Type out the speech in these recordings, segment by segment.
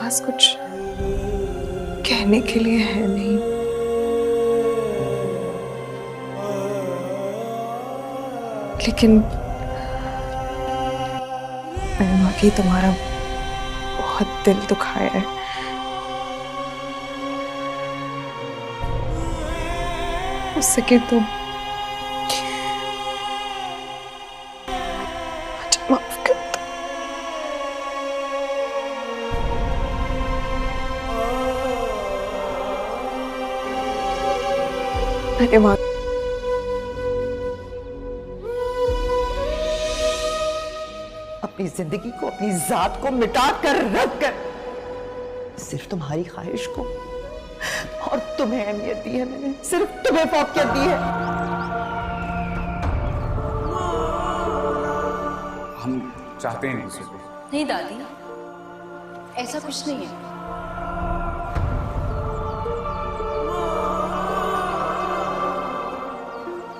पास कुछ कहने के लिए है नहीं। लेकिन मैंने वाकई तुम्हारा बहुत दिल दुखाया है। हो सके तो मुझे माफ कर दो। मैंने अपनी जिंदगी को, अपनी जात को मिटा कर रख कर सिर्फ तुम्हारी ख्वाहिश को और तुम्हें अहमियत दी है। मैंने सिर्फ तुम्हें फौकियत दी है। हम चाहते नहीं इसे। नहीं दादी, ऐसा कुछ नहीं है।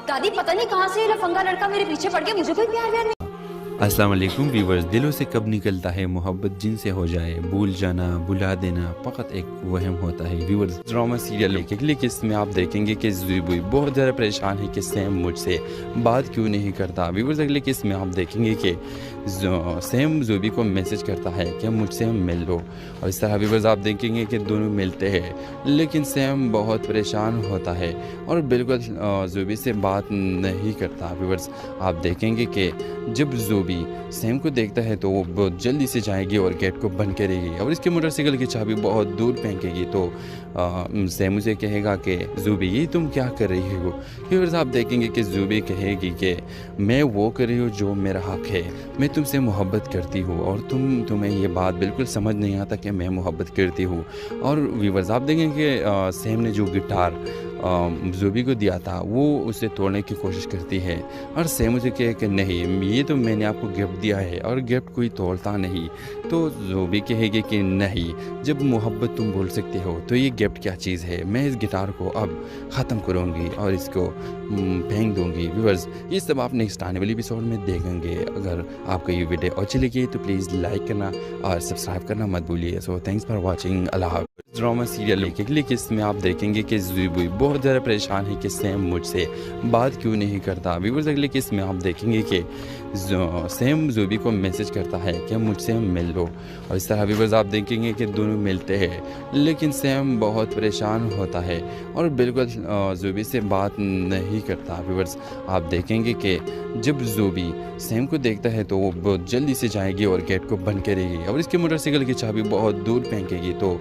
दादी पता नहीं कहां से ये लफंगा लड़का मेरे पीछे पड़ गया, मुझे कोई प्यार व्यार नहीं। अस्सलाम वालेकुम व्यूवर्स। दिलों से कब निकलता है मोहब्बत जिनसे हो जाए, भूल जाना भुला देना फ़कत एक वहम होता है। व्यूवर्स, ड्रामा सीरियल एक अगली किस्त में आप देखेंगे कि ज़ुबी बहुत ज़्यादा परेशान है कि सैम मुझसे बात क्यों नहीं करता। व्यूवर्स, अगली किस्त में आप देखेंगे कि सैम ज़ुबी को मैसेज करता है कि मुझसे मिल लो, और इस तरह व्यूवर्स आप देखेंगे कि दोनों मिलते हैं, लेकिन सैम बहुत परेशान होता है और बिल्कुल ज़ुबी से बात नहीं करता। व्यूवर्स, आप देखेंगे कि जब ज़ुबी सैम को देखता है तो वो बहुत जल्दी से जाएगी और गेट को बंद करेगी और इसके मोटरसाइकिल की चाबी बहुत दूर फेंकेगी। तो सैम उसे कहेगा कि ज़ुबी ये तुम क्या कर रही हो। फिर आप देखेंगे कि ज़ुबी कहेगी कि मैं वो कर रही हूँ जो मेरा हक है, मैं तुमसे मोहब्बत करती हूँ और तुम्हें ये बात बिल्कुल समझ नहीं आता कि मैं मोहब्बत करती हूँ। और व्यूवर्स आप देखेंगे कि सैम ने जो गिटार ज़ुबी को दिया था वो उसे तोड़ने की कोशिश करती है और सैम उसे कहे कि नहीं, ये तो मैंने आपको गिफ्ट दिया है और गिफ्ट कोई तोड़ता नहीं। तो ज़ुबी कहेगी कि नहीं, जब मोहब्बत तुम बोल सकते हो तो ये गिफ्ट क्या चीज़ है। मैं इस गिटार को अब ख़त्म करूँगी और इसको फेंक दूँगी। व्यूअर्स, ये सब आप नेक्स्ट आने वाली एपिसोड में देखेंगे। अगर आपको ये वीडियो अच्छी लगी तो प्लीज़ लाइक करना और सब्सक्राइब करना मत भूलिए। So thanks for watching. अल्लाह हाफ़िज़। ड्रामा सीरियल एक अगली किस्त में आप देखेंगे कि ज़ुबी बहुत ज़्यादा परेशान है कि सैम मुझसे बात क्यों नहीं करता। व्यूअर्स, अगली किस्त में आप देखेंगे कि सैम ज़ुबी को मैसेज करता है कि मुझसे मिल लो, और इस तरह व्यूअर्स आप देखेंगे कि दोनों मिलते हैं, लेकिन सैम बहुत परेशान होता है और बिल्कुल ज़ुबी से बात नहीं करता। व्यूअर्स, आप देखेंगे कि जब ज़ुबी सैम को देखता है तो वो बहुत जल्दी से जाएगी और गेट को बंद करेगी और इसके मोटरसाइकिल की चाबी बहुत दूर फेंकेगी। तो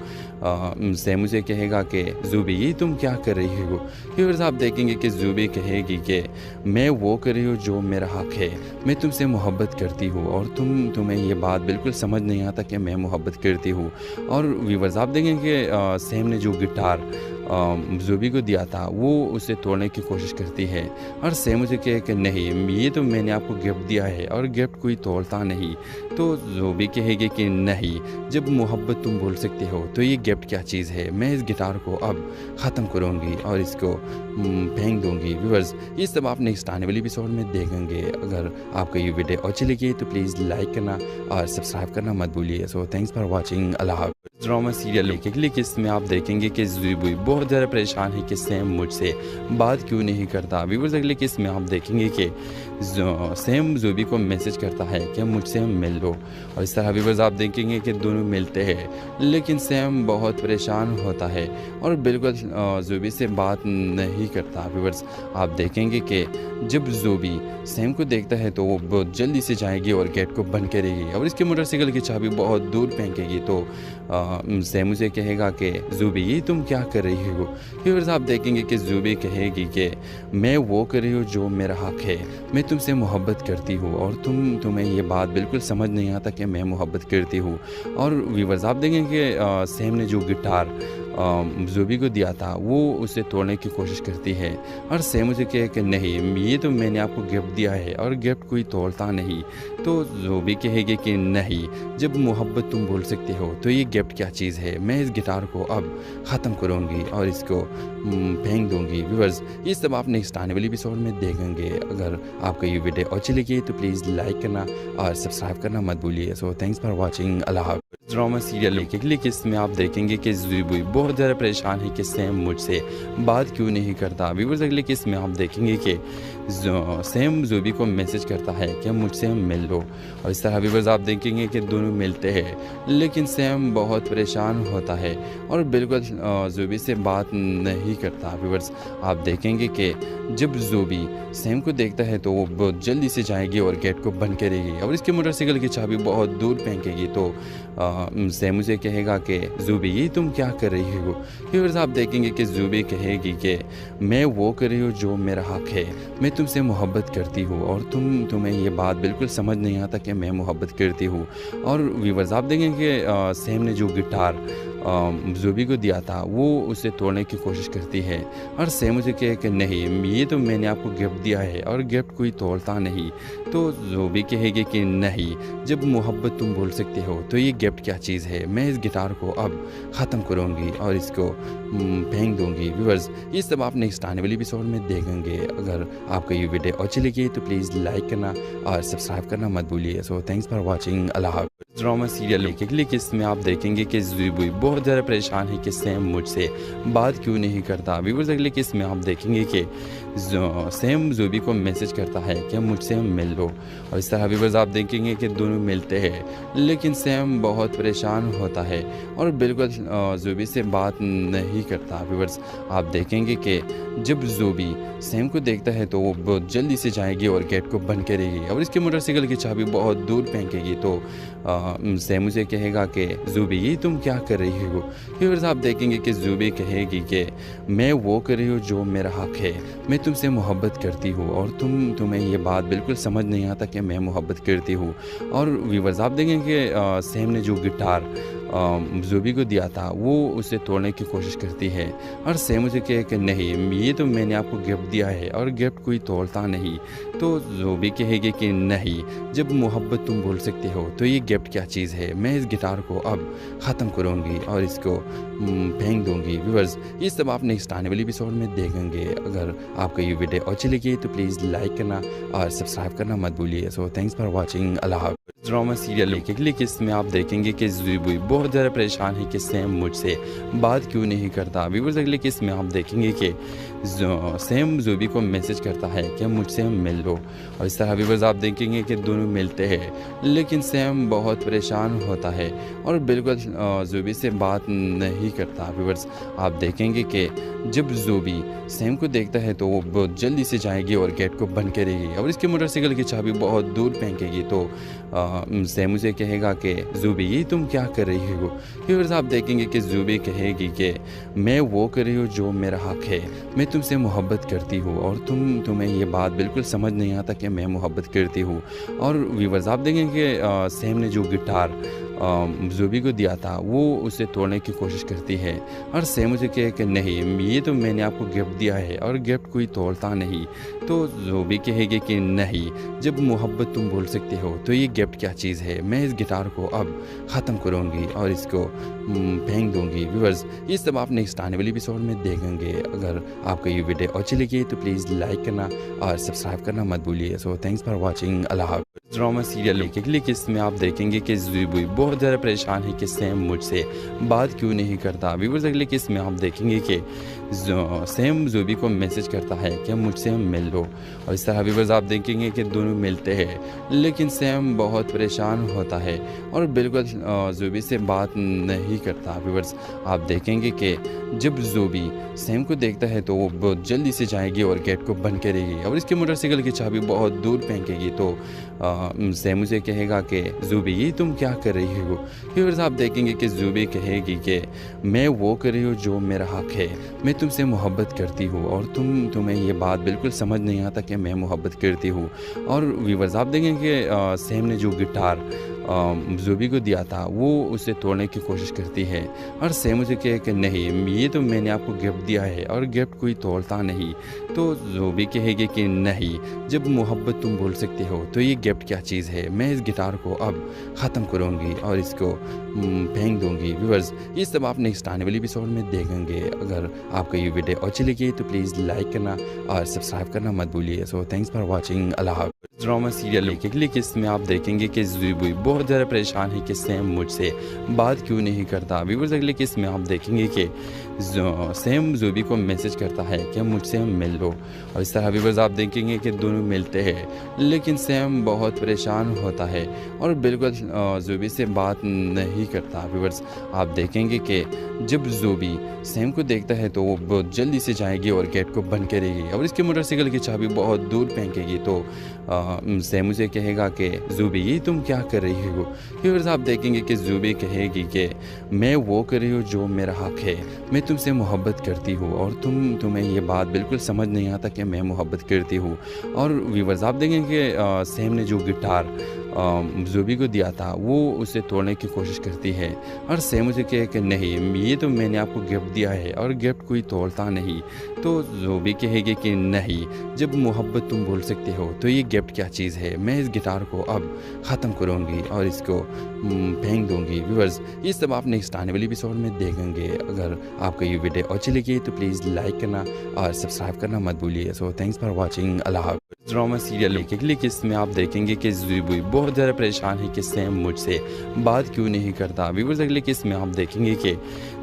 सैम उसे कहेगा कि ज़ुबी ये तुम क्या कर रही हो। फिर आप देखेंगे कि ज़ुबी कहेगी कि मैं वो कर रही हूँ जो मेरा हक है, मैं तुमसे मोहब्बत करती हूँ और तुम्हें ये बात बिल्कुल समझ नहीं आता कि मैं मोहब्बत करती हूँ। और व्यूवर्स आप देखेंगे कि सैम ने जो गिटार ज़ुबी को दिया था वो उसे तोड़ने की कोशिश करती है और सैम उसे कहे कि नहीं, ये तो मैंने आपको गिफ्ट दिया है और गिफ्ट कोई तोड़ता नहीं। तो ज़ुबी कहेगी कि नहीं, जब मोहब्बत तुम बोल सकते हो तो ये गिफ्ट क्या चीज़ है। मैं इस गिटार को अब ख़त्म करूँगी और इसको फेंक दूँगी। व्यूअर्स, ये सब आप नेक्स्ट आने वाली एपिसोड में देखेंगे। अगर आपको ये वीडियो अच्छी लगी तो प्लीज़ लाइक करना और सब्सक्राइब करना मत भूलिए। So thanks for watching. अल्लाह हाफ़िज़। ड्रामा सीरियल एक अगली किस्त में आप देखेंगे कि ज़ुबी बहुत ज़्यादा परेशान है कि सैम मुझसे बात क्यों नहीं करता। व्यूअर्स, अगली किस्त में आप देखेंगे कि सैम ज़ुबी को मैसेज करता है कि मुझसे मिल लो, और इस तरह व्यूअर्स आप देखेंगे कि दोनों मिलते हैं, लेकिन सैम बहुत परेशान होता है और बिल्कुल ज़ुबी से बात नहीं करता। व्यूअर्स, आप देखेंगे कि जब ज़ुबी सैम को देखता है तो वो बहुत जल्दी से जाएगी और गेट को बंद करेगी और इसके मोटरसाइकिल की चाबी बहुत दूर फेंकेगी। तो सैम उसे कहेगा कि ज़ुबी ये तुम क्या कर रही हो। फिर आप देखेंगे कि ज़ुबी कहेगी कि मैं वो कर रही हूँ जो मेरा हक है, मैं तुमसे मोहब्बत करती हूँ और तुम्हें ये बात बिल्कुल समझ नहीं आता कि मैं मोहब्बत करती हूँ। और व्यूअर्स आप देखेंगे कि सैम ने जो गिटार ज़ुबी को दिया था वो उसे तोड़ने की कोशिश करती है और सैम उसे कहे कि नहीं, ये तो मैंने आपको गिफ्ट दिया है और गिफ्ट कोई तोड़ता नहीं। तो ज़ुबी कहेगी कि नहीं, जब मोहब्बत तुम बोल सकते हो तो ये गिफ्ट क्या चीज़ है। मैं इस गिटार को अब ख़त्म करूँगी और इसको फेंक दूँगी। व्यूअर्स, ये सब आप नेक्स्ट आने वाली एपिसोड में देखेंगे। अगर आपको ये वीडियो अच्छी लगी तो प्लीज़ लाइक करना और सब्सक्राइब करना मत भूलिए। So thanks for watching. अल्लाह हाफ़िज़। ड्रामा सीरियल एक अगली किस्त में आप देखेंगे कि जुबी बहुत ज़्यादा परेशान है कि सैम मुझसे बात क्यों नहीं करता। व्यूअर्स अगली किस्त में आप देखेंगे कि सैम जुबी को मैसेज करता है कि मुझसे मिल लो, और इस तरह व्यूअर्स आप देखेंगे कि दोनों मिलते हैं, लेकिन सैम बहुत परेशान होता है और बिल्कुल जुबी से बात नहीं करता। व्यूअर्स आप देखेंगे कि जब जुबी सैम को देखता है तो वो बहुत जल्दी से जाएगी और गेट को बंद करेगी और इसके मोटरसाइकिल की चाबी बहुत दूर फेंकेगी। तो सैम उसे कहेगा कि जुबी ये तुम क्या कर रही हो। व्यूअर्स आप देखेंगे कि जुबी कहेगी कि मैं वो कर रही हूँ जो मेरा हक है, मैं तुमसे मोहब्बत करती हूँ और तुम्हें ये बात बिल्कुल समझ नहीं आता कि मैं मोहब्बत करती हूँ। और व्यूअर्स आप देखेंगे कि सैम ने जो गिटार जुबी को दिया था वो उसे तोड़ने की कोशिश करती है और सैम उसे कहे कि नहीं, ये तो मैंने आपको गिफ्ट दिया है और गिफ्ट कोई तोड़ता नहीं। तो जुबी कहेगी कि नहीं, जब मोहब्बत तुम बोल सकते हो तो ये गिफ्ट क्या चीज़ है, मैं इस गिटार को अब ख़त्म करूँगी और इसको फेंक दूँगी। व्यूअर्स ये सब आप नेक्स्ट आने वाली एपिसोड में देखेंगे। अगर आपको ये वीडियो अच्छी लगी तो प्लीज़ लाइक करना और सब्सक्राइब करना मत भूलिए। So thanks for watching. अल्लाह हाफ़िज़। ड्रामा सीरियल एक अगली किस्त में आप देखेंगे कि जुबी बहुत ज़्यादा परेशान है कि सैम मुझसे बात क्यों नहीं करता। व्यूअर्स अगली किस्त में आप देखेंगे कि सैम जुबी को मैसेज करता है कि मुझसे मिल लो, और इस तरह व्यूअर्स आप देखेंगे कि दोनों मिलते हैं, लेकिन सैम बहुत परेशान होता है और बिल्कुल जुबी से बात नहीं करता। व्यूअर्स आप देखेंगे कि जब जुबी सैम को देखता है तो वो बहुत जल्दी से जाएगी और गेट को बंद करेगी और इसके मोटरसाइकिल की चाबी बहुत दूर फेंकेगी। तो सैम उसे कहेगा कि जुबी ये तुम क्या कर रही हो। व्यूअर्स आप देखेंगे कि जुबी कहेगी कि मैं वो कर रही हूँ जो मेरा हक है, मैं तुमसे मोहब्बत करती हूँ और तुम्हें ये बात बिल्कुल समझ नहीं आता कि मैं मोहब्बत करती हूँ। और व्यूअर्स आप देखेंगे कि सैम ने जो गिटार जुबी को दिया था वो उसे तोड़ने की कोशिश करती है और सैम उसे कहे कि नहीं, ये तो मैंने आपको गिफ्ट दिया है और गिफ्ट कोई तोड़ता नहीं। तो जुबी कहेगी कि नहीं, जब मोहब्बत तुम बोल सकते हो तो ये गिफ्ट क्या चीज़ है, मैं इस गिटार को अब ख़त्म करूँगी और इसको फेंक दूँगी। व्यूअर्स ये सब आप नेक्स्ट आने वाली एपिसोड में देखेंगे। अगर आपको ये वीडियो अच्छी लगी तो प्लीज़ लाइक करना और सब्सक्राइब करना मत भूलिए। So thanks for watching. अल्लाह हाफ़िज़। ड्रामा सीरियल एक अगली किस्त में आप देखेंगे कि जुबी बहुत ज़्यादा परेशान है कि सैम मुझसे बात क्यों नहीं करता। व्यूअर्स अगली किस्त में आप देखेंगे कि सैम जुबी को मैसेज करता है कि मुझसे मिल लो, और इस तरह व्यूअर्स आप देखेंगे कि दोनों मिलते हैं, लेकिन सैम बहुत परेशान होता है और बिल्कुल जुबी से बात नहीं करता। व्यूअर्स आप देखेंगे कि जब जुबी सैम को देखता है तो वो बहुत जल्दी से जाएगी और गेट को बंद करेगी और इसके मोटरसाइकिल की चाबी बहुत दूर फेंकेगी। तो सैम उसे कहेगा कि जुबी ये तुम क्या कर रही हो। व्यूअर्स आप देखेंगे कि जुबी कहेगी कि मैं वो कर रही हूँ जो मेरा हक है, मैं तुमसे मोहब्बत करती हूँ और तुम्हें ये बात बिल्कुल समझ नहीं आता कि मैं मोहब्बत करती हूँ। और व्यूअर्स आप देखेंगे कि सैम ने जो गिटार जुबी को दिया था वो उसे तोड़ने की कोशिश करती है और सैम उसे कहे कि नहीं, ये तो मैंने आपको गिफ्ट दिया है और गिफ्ट कोई तोड़ता नहीं। तो जुबी कहेगी कि नहीं, जब मोहब्बत तुम बोल सकते हो तो ये गिफ्ट क्या चीज़ है, मैं इस गिटार को अब ख़त्म करूँगी और इसको फेंक दूँगी। व्यूअर्स ये सब आप नेक्स्ट आने वाली एपिसोड में देखेंगे। अगर आपको ये वीडियो अच्छी लगी तो प्लीज़ लाइक करना और सब्सक्राइब करना मत भूलिए। So thanks for watching. अल्लाह हाफ़िज़। ड्रामा सीरियल एक अगली किस्त में आप देखेंगे कि जुबी बहुत ज़्यादा परेशान है कि सैम मुझसे बात क्यों नहीं करता। व्यूअर्स अगली किस्त में आप देखेंगे कि सैम जुबी को मैसेज करता है कि मुझसे मिल लो, और इस तरह व्यूअर्स आप देखेंगे कि दोनों मिलते हैं, लेकिन सैम बहुत परेशान होता है और बिल्कुल जुबी से बात नहीं करता। व्यूअर्स आप देखेंगे कि जब जुबी सैम को देखता है तो वो बहुत जल्दी से जाएगी और गेट को बंद करेगी और इसके मोटरसाइकिल की चाबी बहुत दूर फेंकेगी। तो सैम उसे कहेगा कि जुबी ये तुम क्या कर रही हो। व्यूअर्स आप देखेंगे कि जुबी कहेगी कि मैं वो कर रही हूँ जो मेरा हक है, मैं तुमसे मोहब्बत करती हूँ और तुम्हें ये बात बिल्कुल समझ नहीं आता कि मैं मोहब्बत करती हूँ। और व्यूअर्स आप देखेंगे कि सैम ने जो गिटार जुबी को दिया था वो उसे तोड़ने की कोशिश करती है और सैम उसे कहे कि नहीं, ये तो मैंने आपको गिफ्ट दिया है और गिफ्ट कोई तोड़ता नहीं। तो जुबी कहेगी कि नहीं, जब मोहब्बत तुम बोल सकते हो तो ये गिफ्ट क्या चीज़ है, मैं इस गिटार को अब ख़त्म करूँगी और इसको फेंक दूँगी। व्यूअर्स ये सब आप नेक्स्ट आने वाली एपिसोड में देखेंगे। अगर आपको ये वीडियो अच्छी लगी तो प्लीज़ लाइक करना और सब्सक्राइब करना मत भूलिए। So thanks for watching. अल्लाह हाफ़िज़। ड्रामा सीरियल एक अगली किस्त में आप देखेंगे कि जुबी बहुत ज़्यादा परेशान है कि सैम मुझसे बात क्यों नहीं करता। व्यूअर्स अगले किस में आप देखेंगे कि सैम ज़ोबी को मैसेज करता है कि मुझसे मिल लो, और इस तरह व्यूअर्स आप देखेंगे कि दोनों मिलते हैं, लेकिन सैम बहुत परेशान होता है और बिल्कुल ज़ोबी से बात नहीं करता। व्यूअर्स आप देखेंगे कि जब ज़ोबी सैम को देखता है तो वो बहुत जल्दी से जाएगी और गेट को बंद करेगी और इसके मोटरसाइकिल की चाबी बहुत दूर फेंकेगी। तो सैम उसे कहेगा कि ज़ोबी ये तुम क्या कर रही हो। व्यूअर्स आप देखेंगे कि ज़ोबी कहेगी कि मैं वो कर रही हूँ जो मेरा हक है, मैं तुमसे मोहब्बत करती हूँ और तुम्हें ये बात बिल्कुल समझ नहीं आता कि मैं मोहब्बत करती हूँ। और व्यूअर्स आप देखेंगे कि सैम ने जो गिटार ज़ोबी को दिया था वो उसे तोड़ने की कोशिश करती है और सैम उसे कहे कि नहीं, ये तो मैंने आपको गिफ्ट दिया है और गिफ्ट कोई तोड़ता नहीं। तो ज़ोबी कहेगी कि नहीं, जब मोहब्बत तुम बोल सकते हो तो ये गिफ्ट क्या चीज़ है, मैं इस गिटार को अब ख़त्म करूँगी और इसको फेंक दूँगी। व्यूअर्स ये सब आप नेक्स्ट आने वाली एपिसोड में देखेंगे। अगर आपको ये वीडियो अच्छी लगी तो प्लीज़ लाइक करना और सब्सक्राइब करना मत भूलिए। So thanks for watching. अल्लाह हाफ़िज़। ड्रामा सीरियल एक अगली किस्त में आप देखेंगे कि ज़ोबी बहुत ज़्यादा परेशान है कि सैम मुझसे बात क्यों नहीं करता। व्यूअर्स अगली किस्त में आप देखेंगे कि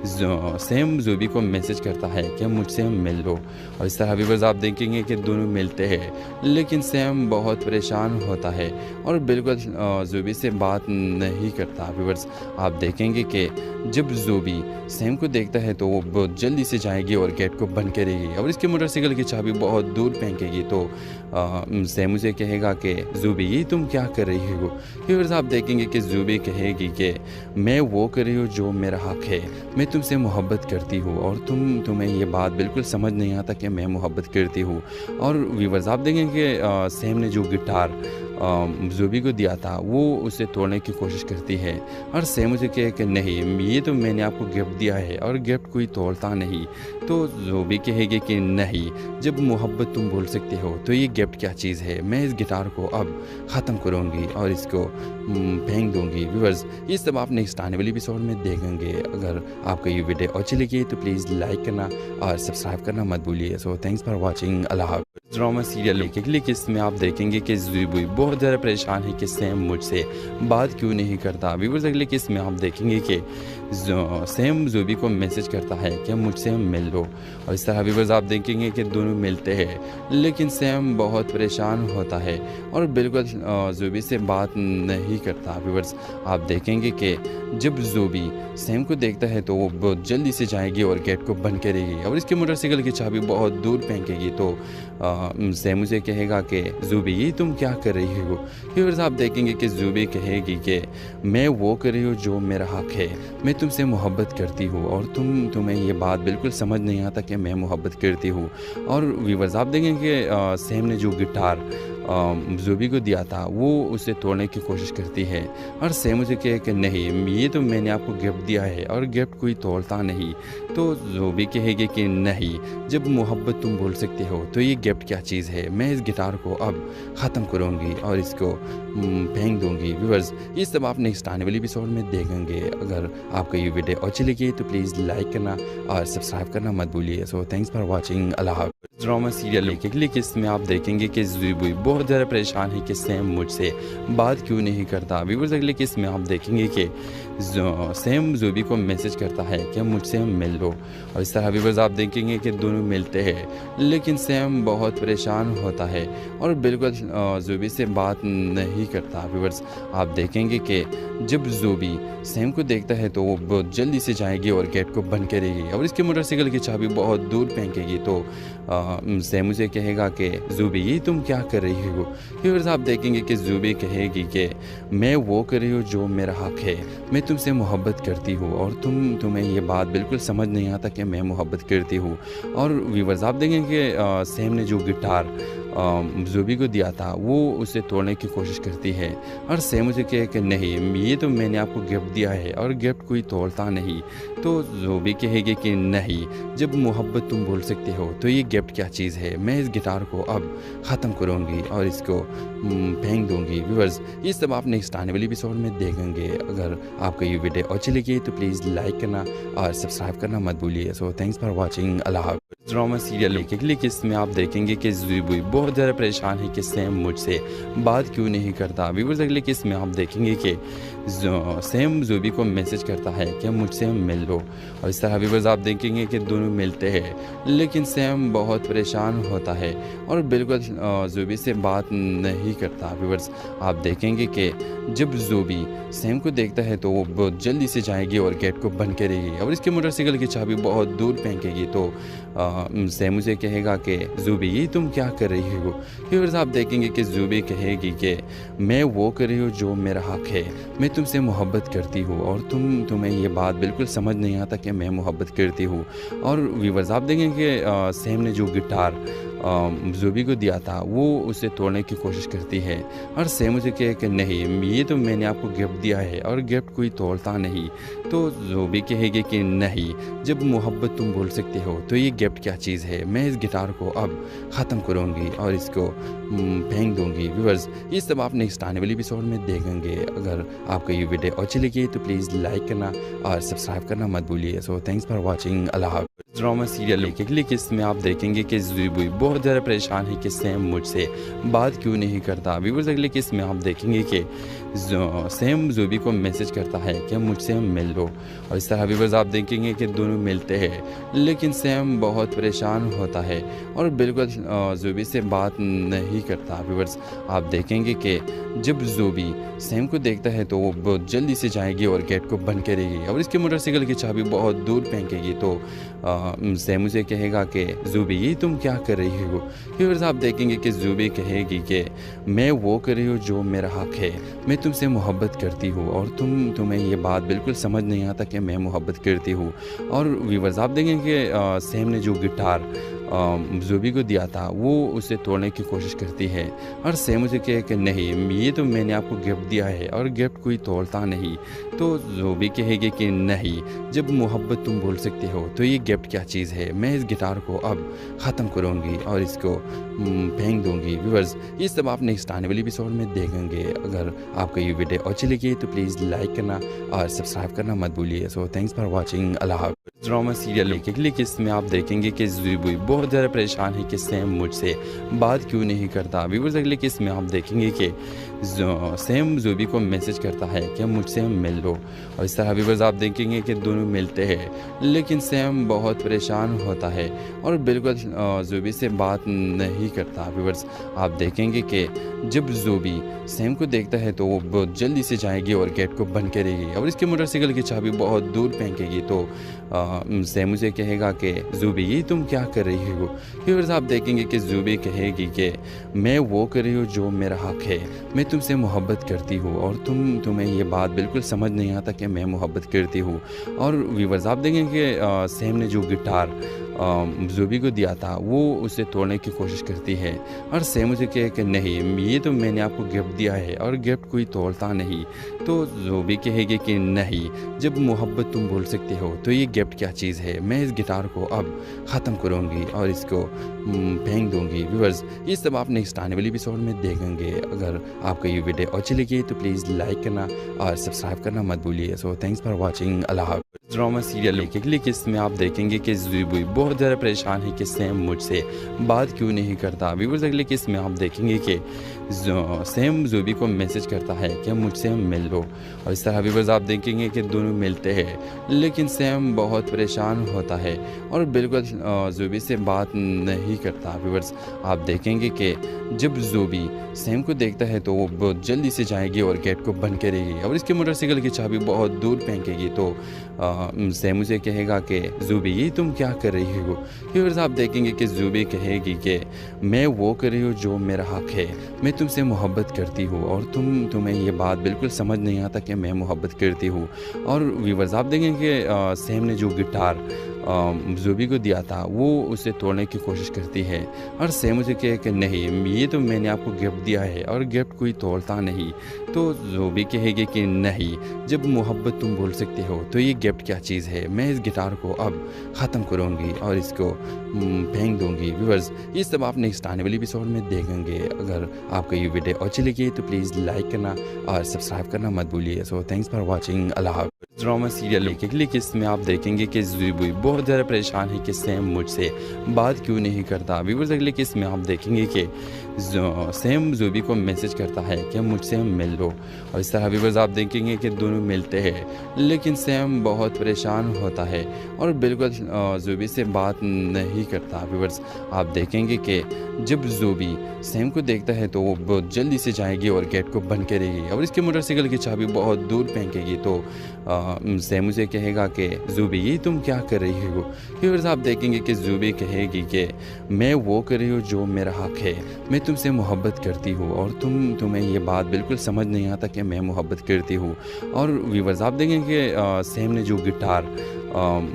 सैम ज़ोबी को मैसेज करता है कि मुझसे मिल लो, और इस तरह व्यूअर्स आप देखेंगे कि दोनों मिलते हैं, लेकिन सैम बहुत परेशान होता है और बिल्कुल ज़ोबी से बात नहीं करता। व्यूअर्स आप देखेंगे कि जब ज़ोबी सैम को देखता है तो वो बहुत जल्दी से जाएगी और गेट को बंद करेगी और इसके मोटरसाइकिल की चाबी बहुत दूर फेंकेगी। तो सैम उसे कहेगा कि ज़ोबी ये तुम क्या कर रही हो। व्यूअर्स आप देखेंगे कि ज़ोबी कहेगी कि मैं वो कर रही हूँ जो मेरा हक है, मैं तुमसे मोहब्बत करती हूँ और तुम्हें ये बात बिल्कुल समझ नहीं आता कि मैं मोहब्बत करती हूँ। और व्यूअर्स आप देखेंगे कि सैम ने जो गिटार ज़ोबी को दिया था वो उसे तोड़ने की कोशिश करती है और सैम उसे कहे कि नहीं, ये तो मैंने आपको गिफ्ट दिया है और गिफ्ट कोई तोड़ता नहीं। तो ज़ोबी कहेगी कि नहीं, जब मोहब्बत तुम बोल सकते हो तो ये गिफ्ट क्या चीज़ है, मैं इस गिटार को अब ख़त्म करूँगी और इसको फेंक दूँगी। व्यूअर्स ये सब आप नेक्स्ट आने वाली एपिसोड में देखेंगे। अगर आपको ये वीडियो अच्छी लगी तो प्लीज़ लाइक करना और सब्सक्राइब करना मत भूलिए। So thanks for watching. अल्लाह हाफ़िज़। ड्रामा सीरियल एक अगली किस्त में आप देखेंगे कि ज़ोबी बहुत ज़्यादा परेशान है कि सैम मुझसे बात क्यों नहीं करता। व्यूअर्स अगली किस्त में आप देखेंगे कि सैम ज़ोबी को मैसेज करता है कि मुझसे मिल लो, और इस तरह व्यूअर्स आप देखेंगे कि दोनों मिलते हैं, लेकिन सैम बहुत परेशान होता है और बिल्कुल ज़ोबी से बात नहीं करता। व्यूअर्स आप देखेंगे कि जब ज़ोबी सैम को देखता है तो वो बहुत जल्दी से जाएगी और गेट को बंद करेगी और इसके मोटरसाइकिल की चाबी बहुत दूर फेंकेगी। तो सैम उसे कहेगा कि ज़ोबी ये तुम क्या कर रही हो। व्यूअर्स आप देखेंगे कि ज़ोबी कहेगी कि मैं वो कर रही हूँ जो मेरा हक है, मैं तुमसे मोहब्बत करती हूँ और तुम्हें ये बात बिल्कुल समझ नहीं आता कि मैं मोहब्बत करती हूँ। और व्यूअर्स आप देखेंगे कि सैम ने जो गिटार ज़ोबी को दिया था वो उसे तोड़ने की कोशिश करती है और सैम उसे कहे कि नहीं, ये तो मैंने आपको गिफ्ट दिया है और गिफ्ट कोई तोड़ता नहीं। तो ज़ोबी कहेगी कि नहीं, जब मोहब्बत तुम बोल सकते हो तो ये गिफ्ट क्या चीज़ है, मैं इस गिटार को अब ख़त्म करूँगी और इसको फेंक दूँगी। व्यूअर्स ये सब आप नेक्स्ट आने वाली एपिसोड में देखेंगे। अगर आपको ये वीडियो अच्छी लगी तो प्लीज़ लाइक करना और सब्सक्राइब करना मत भूलिए। So thanks for watching. अल्लाह हाफ़िज़। ड्रामा सीरियल एक अगली किस्त में आप देखेंगे कि ज़ोबी बहुत ज़्यादा परेशान है कि सैम मुझसे बात क्यों नहीं करता। व्यूअर्स अगली किस्त में आप देखेंगे कि सैम ज़ोबी को मैसेज करता है कि मुझसे मिल लो, और इस तरह व्यूअर्स आप देखेंगे कि दोनों मिलते हैं, लेकिन सैम बहुत परेशान होता है और बिल्कुल ज़ोबी से बात नहीं करता। व्यूअर्स आप देखेंगे कि जब ज़ोबी सैम को देखता है तो वो बहुत जल्दी से जाएगी और गेट को बंद करेगी और इसके मोटरसाइकिल की चाबी बहुत दूर फेंकेगी। तो सैम उसे कहेगा कि ज़ोबी ये तुम क्या कर रही हो। व्यूअर्स आप देखेंगे कि ज़ोबी कहेगी कि मैं वो कर रही हूँ जो मेरा हक है, मैं तुमसे मोहब्बत करती हूँ और तुम्हें ये बात बिल्कुल समझ नहीं आता कि मैं मोहब्बत करती हूँ। और व्यूअर्स आप देखेंगे कि सैम ने जो गिटार ज़ोबी को दिया था वो उसे तोड़ने की कोशिश करती है और सैम उसे कहे कि नहीं, ये तो मैंने आपको गिफ्ट दिया है और गिफ्ट कोई तोड़ता नहीं। तो ज़ोबी कहेगी कि नहीं, जब मोहब्बत तुम बोल सकते हो तो ये गिफ्ट क्या चीज़ है, मैं इस गिटार को अब ख़त्म करूँगी और इसको फेंक दूँगी। व्यूअर्स ये सब आप नेक्स्ट आने वाली एपिसोड में देखेंगे। अगर आपको ये वीडियो अच्छी लगी तो प्लीज़ लाइक करना और सब्सक्राइब करना मत भूलिए। So thanks for watching. अल्लाह हाफ़िज़। ड्रामा सीरियल एक अगली किस्त में आप देखेंगे कि जुबी बहुत ज़्यादा परेशान है कि सैम मुझसे बात क्यों नहीं करता। व्यूअर्स अगली किस्त में आप देखेंगे कि सैम जुबी को मैसेज करता है कि मुझसे मिल लो, और इस तरह व्यूअर्स आप देखेंगे कि दोनों मिलते हैं, लेकिन सैम बहुत परेशान होता है और बिल्कुल जुबी से बात नहीं करता। व्यूअर्स आप देखेंगे कि जब जुबी सैम को देखता है तो वो बहुत जल्दी से जाएगी और गेट को बंद करेगी और इसके मोटरसाइकिल की चाबी बहुत दूर फेंकेगी। तो सैम उसे कहेगा कि जुबी ये तुम क्या कर रही हो। व्यूअर्स आप देखेंगे कि जुबी कहेगी कि मैं वो कर रही हूँ जो मेरा हक है, मैं तुमसे मोहब्बत करती हूँ और तुम्हें ये बात बिल्कुल समझ नहीं आता कि मैं मोहब्बत करती हूँ। और व्यूअर्स आप देखेंगे कि सैम ने जो गिटार जुबी को दिया था वो उसे तोड़ने की कोशिश करती है और सैम उसे कहे कि नहीं, ये तो मैंने आपको गिफ्ट दिया है और गिफ्ट कोई तोड़ता नहीं। तो जुबी कहेगी कि नहीं, जब मोहब्बत तुम बोल सकते हो तो ये गिफ्ट क्या चीज़ है, मैं इस गिटार को अब ख़त्म करूँगी और इसको फेंक दूँगी। व्यूअर्स ये सब आप नेक्स्ट आने वाली एपिसोड में देखेंगे। अगर आपको ये वीडियो अच्छी लगी तो प्लीज़ लाइक करना और सब्सक्राइब करना मत भूलिए। So thanks for watching. अल्लाह हाफ़िज़। ड्रामा सीरियल एक अगली किस्त में आप देखेंगे कि जुबी बहुत ज़्यादा परेशान है कि सैम मुझसे बात क्यों नहीं करता। व्यूअर्स अगली किस्त में आप देखेंगे कि सैम जुबी को मैसेज करता है कि मुझसे मिल लो, और इस तरह व्यूअर्स आप देखेंगे कि दोनों मिलते हैं, लेकिन सैम बहुत परेशान होता है और बिल्कुल जुबी से बात नहीं करता। व्यूअर्स आप देखेंगे कि जब जुबी सैम को देखता है तो वो बहुत जल्दी से जाएगी और गेट को बंद करेगी और इसके मोटरसाइकिल की चाबी बहुत दूर फेंकेगी। तो सैम उसे कहेगा कि जुबी ये तुम क्या कर रही हो। व्यूअर्स आप देखेंगे कि जुबी कहेगी कि मैं वो कर रही हूँ जो मेरा हक है, मैं तुमसे मोहब्बत करती हूँ और तुम्हें ये बात बिल्कुल समझ नहीं आता कि मैं मोहब्बत करती हूँ। और व्यूअर्स आप देखेंगे कि सैम ने जो गिटार जुबी को दिया था वो उसे तोड़ने की कोशिश करती है और सैम उसे कहे कि नहीं, ये तो मैंने आपको गिफ्ट दिया है और गिफ्ट कोई तोड़ता नहीं। तो जुबी कहेगी कि नहीं, जब मोहब्बत तुम बोल सकते हो तो ये गिफ्ट क्या चीज़ है, मैं इस गिटार को अब ख़त्म करूँगी और इसको फेंक दूँगी। व्यूअर्स ये सब आप नेक्स्ट आने वाली एपिसोड में देखेंगे। अगर आपको ये वीडियो अच्छी लगी तो प्लीज़ लाइक करना और सब्सक्राइब करना मत भूलिए। So thanks for watching. अल्लाह हाफ़िज़। ड्रामा सीरियल एक अगली किस्त में आप देखेंगे कि जुबी बहुत ज़्यादा परेशान है कि सैम मुझसे बात क्यों नहीं करता। व्यूअर्स अगली किस्त में आप देखेंगे कि सैम जुबी को मैसेज करता है कि मुझसे मिल लो, और इस तरह व्यूअर्स आप देखेंगे कि दोनों मिलते हैं, लेकिन सैम बहुत परेशान होता है और बिल्कुल जुबी से बात नहीं करता। व्यूअर्स आप देखेंगे कि जब जुबी सैम को देखता है तो वो बहुत जल्दी से जाएगी और गेट को बंद करेगी और इसके मोटरसाइकिल की चाबी बहुत दूर फेंकेगी। तो सैम उसे कहेगा कि जुबी ये तुम क्या कर रही हो। व्यूअर्स आप देखेंगे कि जुबी कहेगी कि मैं वो कर रही हूँ जो मेरा हक है, मैं तुमसे मोहब्बत करती हूँ और तुम्हें ये बात बिल्कुल समझ नहीं आता कि मैं मोहब्बत करती हूँ। और व्यूअर्स आप देखेंगे कि सैम ने जो गिटार जुबी को दिया था वो उसे तोड़ने की कोशिश करती है और सैम उसे कहे कि नहीं, ये तो मैंने आपको गिफ्ट दिया है और गिफ्ट कोई तोड़ता नहीं। तो जुबी कहेगी कि नहीं, जब मोहब्बत तुम बोल सकते हो तो ये गिफ्ट क्या चीज़ है, मैं इस गिटार को अब ख़त्म करूँगी और इसको फेंक दूँगी। व्यूअर्स ये सब आप नेक्स्ट आने वाली एपिसोड में देखेंगे। अगर आपको ये वीडियो अच्छी लगी तो प्लीज़ लाइक करना और सब्सक्राइब करना मत भूलिए। So thanks for watching. अल्लाह हाफ़िज़। ड्रामा सीरियल एक अगली किस्त में आप देखेंगे कि जुबी बहुत ज़्यादा परेशान है कि सैम मुझसे बात क्यों नहीं करता। व्यूअर्स अगली किस्त में आप देखेंगे कि सैम जुबी को मैसेज करता है कि मुझसे मिल लो, और इस तरह व्यूअर्स आप देखेंगे कि दोनों मिलते हैं, लेकिन सैम बहुत परेशान होता है और बिल्कुल जुबी से बात नहीं करता। व्यूअर्स आप देखेंगे कि जब जुबी सैम को देखता है तो वो बहुत जल्दी से जाएगी और गेट को बंद करेगी और इसके मोटरसाइकिल की चाबी बहुत दूर फेंकेगी। तो सैम उसे कहेगा कि जुबी ये तुम क्या कर रही हो। व्यूअर्स आप देखेंगे कि जुबी कहेगी कि मैं वो कर रही हूँ जो मेरा हक है, मैं तुमसे मोहब्बत करती हूँ और तुम्हें ये बात बिल्कुल समझ नहीं आता कि मैं मोहब्बत करती हूँ। और व्यूअर्स आप देखेंगे कि सैम ने जो गिटार जुबी को दिया था वो उसे तोड़ने की कोशिश करती है और सैम उसे कहे कि नहीं, ये तो मैंने आपको गिफ्ट दिया है और गिफ्ट कोई तोड़ता नहीं। तो जुबी कहेगी कि नहीं, जब मोहब्बत तुम बोल सकते हो तो ये गिफ्ट क्या चीज़ है, मैं इस गिटार को अब ख़त्म करूँगी और इसको फेंक दूँगी। व्यूअर्स ये सब आप नेक्स्ट आने वाली एपिसोड में देखेंगे। अगर आपको ये वीडियो अच्छी लगी तो प्लीज़ लाइक करना और सब्सक्राइब करना मत भूलिए। So thanks for watching. अल्लाह हाफ़िज़। ड्रामा सीरियल एक अगली किस्त में आप देखेंगे कि जुबी बहुत ज़्यादा परेशान है कि सैम मुझसे बात क्यों नहीं करता। व्यूअर्स अगली किस्त में आप देखेंगे कि सैम जुबी को मैसेज करता है कि मुझसे मिल लो, और इस तरह व्यूअर्स आप देखेंगे कि दोनों मिलते हैं, लेकिन सैम बहुत परेशान होता है और बिल्कुल जुबी से बात नहीं करता। व्यूअर्स आप देखेंगे कि जब जुबी सैम को देखता है तो वो बहुत जल्दी से जाएगी और गेट को बंद करेगी और इसके मोटरसाइकिल की चाबी बहुत दूर फेंकेगी। तो सैम उसे कहेगा कि जुबी ये तुम क्या कर रही हो। फिर आप देखेंगे कि जुबी कहेगी कि मैं वो कर रही हूँ जो मेरा हक है, मैं तुमसे मोहब्बत करती हूँ और तुम्हें ये बात बिल्कुल समझ नहीं आता कि मैं मोहब्बत करती हूँ। और व्यूअर्स आप देखेंगे कि सैम ने जो गिटार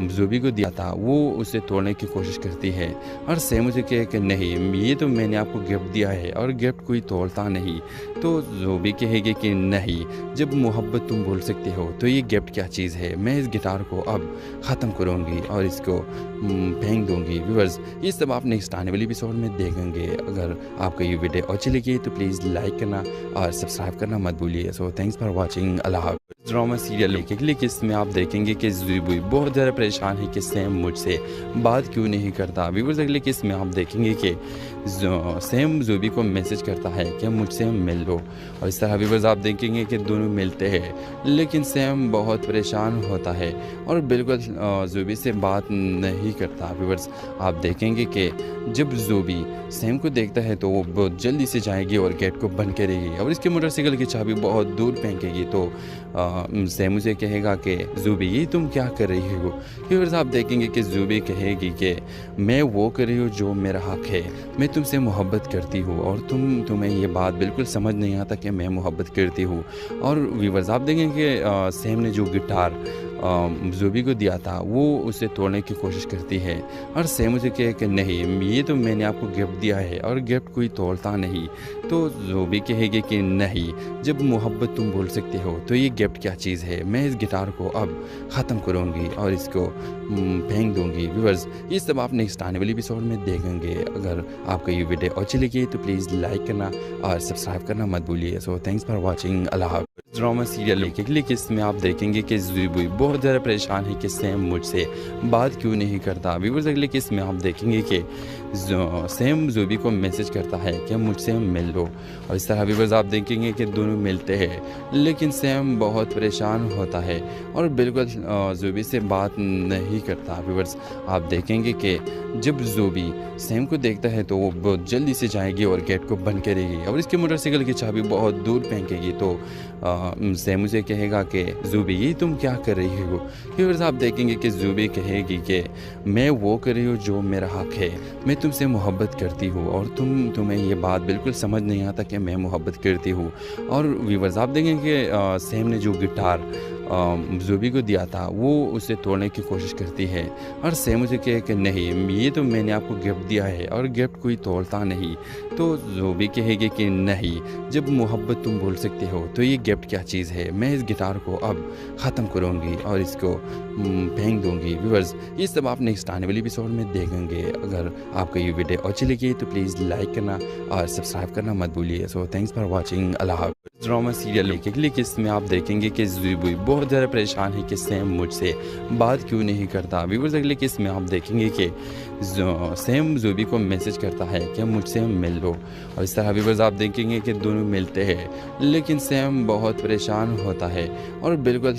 जुबी को दिया था वो उसे तोड़ने की कोशिश करती है और सैम उसे कहे कि नहीं, ये तो मैंने आपको गिफ्ट दिया है और गिफ्ट कोई तोड़ता नहीं। तो जुबी कहेगी कि नहीं, जब मोहब्बत तुम बोल सकते हो तो ये गिफ्ट क्या चीज़ है, मैं इस गिटार को अब ख़त्म करूँगी और इसको फेंक दूँगी। व्यूअर्स ये सब आप नेक्स्ट आने वाली एपिसोड में देखेंगे। अगर आपको ये वीडियो अच्छी लगी तो प्लीज़ लाइक करना और सब्सक्राइब करना मत भूलिए। So thanks for watching. अल्लाह हाफ़िज़। ड्रामा सीरियल एक अगली किस्त में आप देखेंगे कि जुबी बहुत ज़्यादा परेशान है कि सैम मुझसे बात क्यों नहीं करता। व्यूअर्स अगली किस्त में आप देखेंगे कि सैम जुबी को मैसेज करता है कि मुझसे मिल लो, और इस तरह व्यूअर्स आप देखेंगे कि दोनों मिलते हैं, लेकिन सैम बहुत परेशान होता है और बिल्कुल जुबी से बात नहीं करता। व्यूअर्स आप देखेंगे कि जब जुबी सैम को देखता है तो वो बहुत जल्दी से जाएगी और गेट को बंद करेगी और इसके मोटरसाइकिल की चाबी बहुत दूर फेंकेगी। तो सैम उसे कहेगा कि जुबी ये तुम क्या कर रही हो। फिर आप देखेंगे कि जुबी कहेगी कि मैं वो कर रही हूँ जो मेरा हक है, मैं तुमसे मोहब्बत करती हूँ और तुम्हें ये बात बिल्कुल समझ नहीं आता कि मैं मोहब्बत करती हूँ। और व्यूअर्स आप देखेंगे कि सैम ने जो गिटार जुबी को दिया था वो उसे तोड़ने की कोशिश करती है और सैम उसे कहे कि नहीं, ये तो मैंने आपको गिफ्ट दिया है और गिफ्ट कोई तोड़ता नहीं। तो जुबी कहेगी कि नहीं, जब मोहब्बत तुम बोल सकते हो तो ये गिफ्ट क्या चीज़ है, मैं इस गिटार को अब ख़त्म करूँगी और इसको फेंक दूँगी। व्यूअर्स ये सब आप नेक्स्ट आने वाली एपिसोड में देखेंगे। अगर आपको ये वीडियो अच्छी लगी तो प्लीज़ लाइक करना और सब्सक्राइब करना मत भूलिए। So thanks for watching. अल्लाह हाफ़िज़। ड्रामा सीरियल एक अगली किस्त में आप देखेंगे कि जुबी बहुत ज़्यादा परेशान है कि सैम मुझसे बात क्यों नहीं करता। व्यूअर्स अगली किस्त में आप देखेंगे कि सैम जुबी को मैसेज करता है कि मुझसे मिल लो, और इस तरह व्यूअर्स आप देखेंगे कि दोनों मिलते हैं, लेकिन सैम बहुत परेशान होता है और बिल्कुल जुबी से बात नहीं करता। व्यूअर्स आप देखेंगे कि जब जुबी सैम को देखता है तो वो बहुत जल्दी से जाएगी और गेट को बंद करेगी और इसके मोटरसाइकिल की चाबी बहुत दूर फेंकेगी। तो सैम उसे कहेगा कि जुबी ये तुम क्या कर रही हो। फिर आप देखेंगे कि जुबी कहेगी कि मैं वो कर रही हूँ जो मेरा हक है, मैं तुमसे मोहब्बत करती हूँ और तुम्हें ये बात बिल्कुल समझ नहीं आता कि मैं मोहब्बत करती हूँ। और व्यूअर्स आप देखेंगे कि सैम ने जो गिटार जुबी को दिया था वो उसे तोड़ने की कोशिश करती है और सैम उसे कहे कि नहीं, ये तो मैंने आपको गिफ्ट दिया है और गिफ्ट कोई तोड़ता नहीं। तो जुबी कहेगी कि नहीं, जब मोहब्बत तुम बोल सकते हो तो ये गिफ्ट क्या चीज़ है, मैं इस गिटार को अब ख़त्म करूँगी और इसको फेंक दूँगी। व्यूअर्स ये सब आप नेक्स्ट आने वाली एपिसोड में देखेंगे। अगर आपको ये वीडियो अच्छी लगी तो प्लीज़ लाइक करना और सब्सक्राइब करना मत भूलिए। So thanks for watching. अल्लाह हाफ़िज़। ड्रामा सीरियल एक अगली किस्त में आप देखेंगे कि जुबी बहुत ज़्यादा परेशान है कि सैम मुझसे बात क्यों नहीं करता। व्यूअर्स अगली किस्त में आप देखेंगे कि सैम जुबी को मैसेज करता है कि मुझसे मिल लो, और इस तरह व्यूअर्स आप देखेंगे कि दोनों मिलते हैं, लेकिन सैम बहुत परेशान होता है और बिल्कुल